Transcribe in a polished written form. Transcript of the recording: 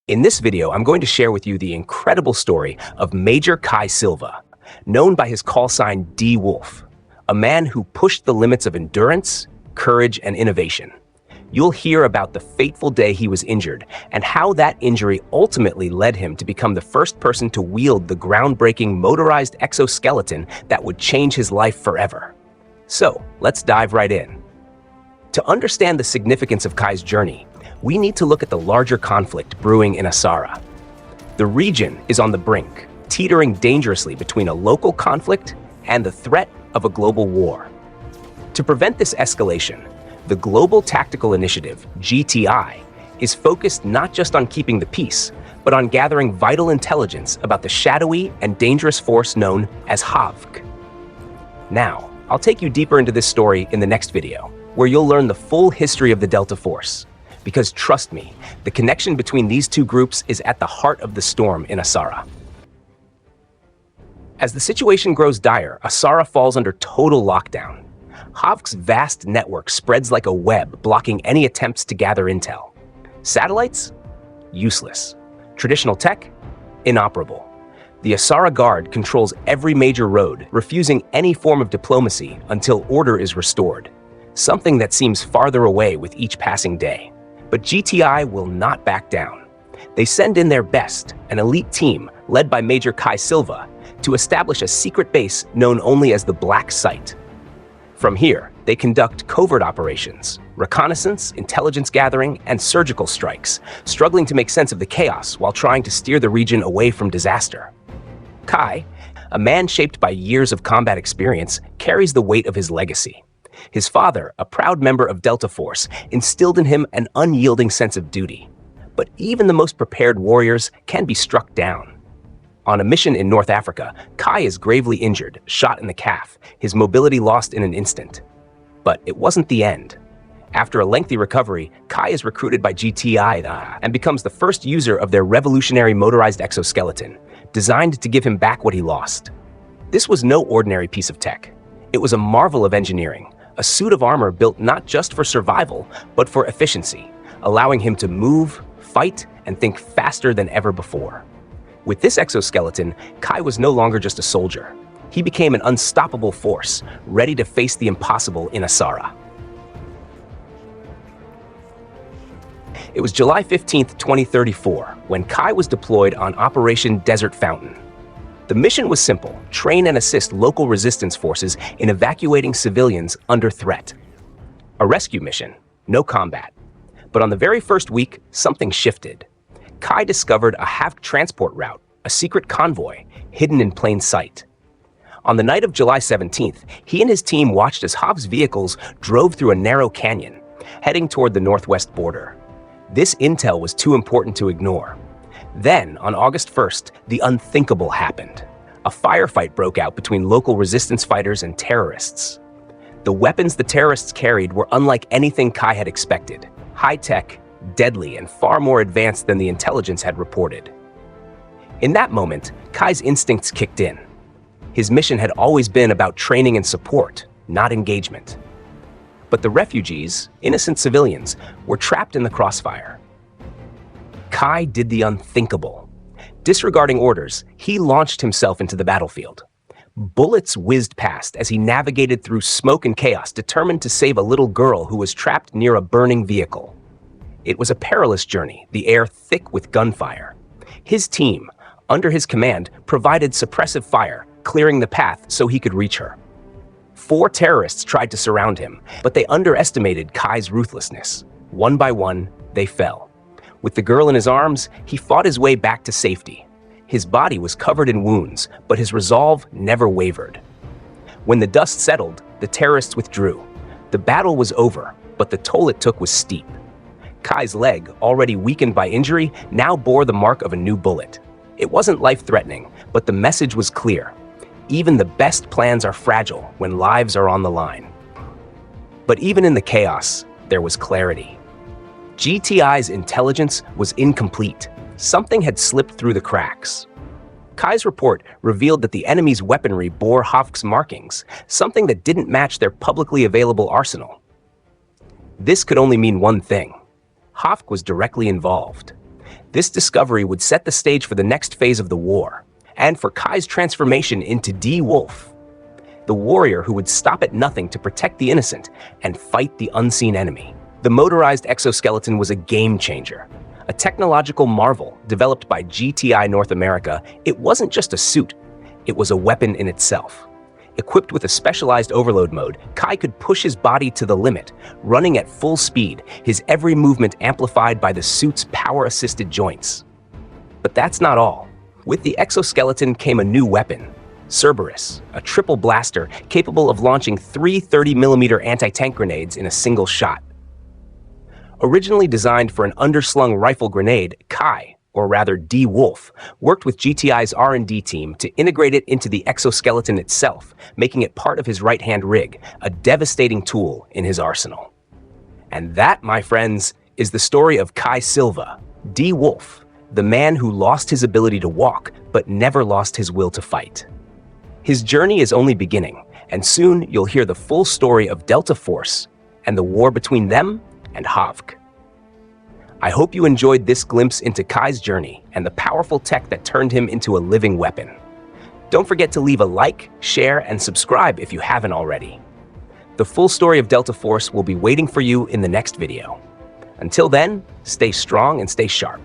In this video, I'm going to share with you the incredible story of Major Kai Sylva, known by his call sign D-Wolf, a man who pushed the limits of endurance, courage, and innovation. You'll hear about the fateful day he was injured and how that injury ultimately led him to become the first person to wield the groundbreaking motorized exoskeleton that would change his life forever. So, let's dive right in. To understand the significance of Kai's journey, we need to look at the larger conflict brewing in Ahsara. The region is on the brink, teetering dangerously between a local conflict and the threat of a global war. To prevent this escalation, the Global Tactical Initiative, G.T.I, is focused not just on keeping the peace, but on gathering vital intelligence about the shadowy and dangerous force known as Haavk. Now, I'll take you deeper into this story in the next video, where you'll learn the full history of the Delta Force. Because trust me, the connection between these two groups is at the heart of the storm in Ahsara. As the situation grows dire, Ahsara falls under total lockdown. Haavk's vast network spreads like a web, blocking any attempts to gather intel. Satellites? Useless. Traditional tech? Inoperable. The Ahsara Guard controls every major road, refusing any form of diplomacy until order is restored, something that seems farther away with each passing day. But G.T.I will not back down. They send in their best, an elite team led by Major Kai Sylva, to establish a secret base known only as the Black Site. From here, they conduct covert operations, reconnaissance, intelligence gathering, and surgical strikes, struggling to make sense of the chaos while trying to steer the region away from disaster. Kai, a man shaped by years of combat experience, carries the weight of his legacy. His father, a proud member of Delta Force, instilled in him an unyielding sense of duty. But even the most prepared warriors can be struck down. On a mission in North Africa, Kai is gravely injured, shot in the calf, his mobility lost in an instant. But it wasn't the end. After a lengthy recovery, Kai is recruited by G.T.I and becomes the first user of their revolutionary motorized exoskeleton, designed to give him back what he lost. This was no ordinary piece of tech. It was a marvel of engineering, a suit of armor built not just for survival, but for efficiency, allowing him to move, fight, and think faster than ever before. With this exoskeleton, Kai was no longer just a soldier. He became an unstoppable force, ready to face the impossible in Ahsara. It was July 15th, 2034, when Kai was deployed on Operation Desert Fountain. The mission was simple: train and assist local resistance forces in evacuating civilians under threat. A rescue mission, no combat. But on the very first week, something shifted. Kai discovered a Haavk transport route, a secret convoy, hidden in plain sight. On the night of July 17th, he and his team watched as Haavk's vehicles drove through a narrow canyon, heading toward the northwest border. This intel was too important to ignore. Then, on August 1st, the unthinkable happened. A firefight broke out between local resistance fighters and terrorists. The weapons the terrorists carried were unlike anything Kai had expected: high-tech, deadly, and far more advanced than the intelligence had reported. In that moment, Kai's instincts kicked in. His mission had always been about training and support, not engagement. But the refugees, innocent civilians, were trapped in the crossfire. Kai did the unthinkable. Disregarding orders, he launched himself into the battlefield. Bullets whizzed past as he navigated through smoke and chaos, determined to save a little girl who was trapped near a burning vehicle. It was a perilous journey, the air thick with gunfire. His team, under his command, provided suppressive fire, clearing the path so he could reach her. 4 terrorists tried to surround him, but they underestimated Kai's ruthlessness. One by one, they fell. With the girl in his arms, he fought his way back to safety. His body was covered in wounds, but his resolve never wavered. When the dust settled, the terrorists withdrew. The battle was over, but the toll it took was steep. Kai's leg, already weakened by injury, now bore the mark of a new bullet. It wasn't life-threatening, but the message was clear. Even the best plans are fragile when lives are on the line. But even in the chaos, there was clarity. G.T.I's intelligence was incomplete. Something had slipped through the cracks. Kai's report revealed that the enemy's weaponry bore Haavk's markings, something that didn't match their publicly available arsenal. This could only mean one thing: Haavk was directly involved. This discovery would set the stage for the next phase of the war, and for Kai's transformation into D-Wolf, the warrior who would stop at nothing to protect the innocent and fight the unseen enemy. The motorized exoskeleton was a game changer. A technological marvel developed by G.T.I North America, it wasn't just a suit, it was a weapon in itself. Equipped with a specialized overload mode, Kai could push his body to the limit, running at full speed, his every movement amplified by the suit's power-assisted joints. But that's not all. With the exoskeleton came a new weapon, Cerberus, a triple blaster capable of launching 3 30mm anti-tank grenades in a single shot. Originally designed for an underslung rifle grenade, Kai, or rather D-Wolf, worked with G.T.I's R&D team to integrate it into the exoskeleton itself, making it part of his right-hand rig, a devastating tool in his arsenal. And that, my friends, is the story of Kai Silva, D-Wolf, the man who lost his ability to walk, but never lost his will to fight. His journey is only beginning, and soon you'll hear the full story of Delta Force and the war between them and Haavk. I hope you enjoyed this glimpse into Kai's journey and the powerful tech that turned him into a living weapon. Don't forget to leave a like, share, and subscribe if you haven't already. The full story of Delta Force will be waiting for you in the next video. Until then, stay strong and stay sharp.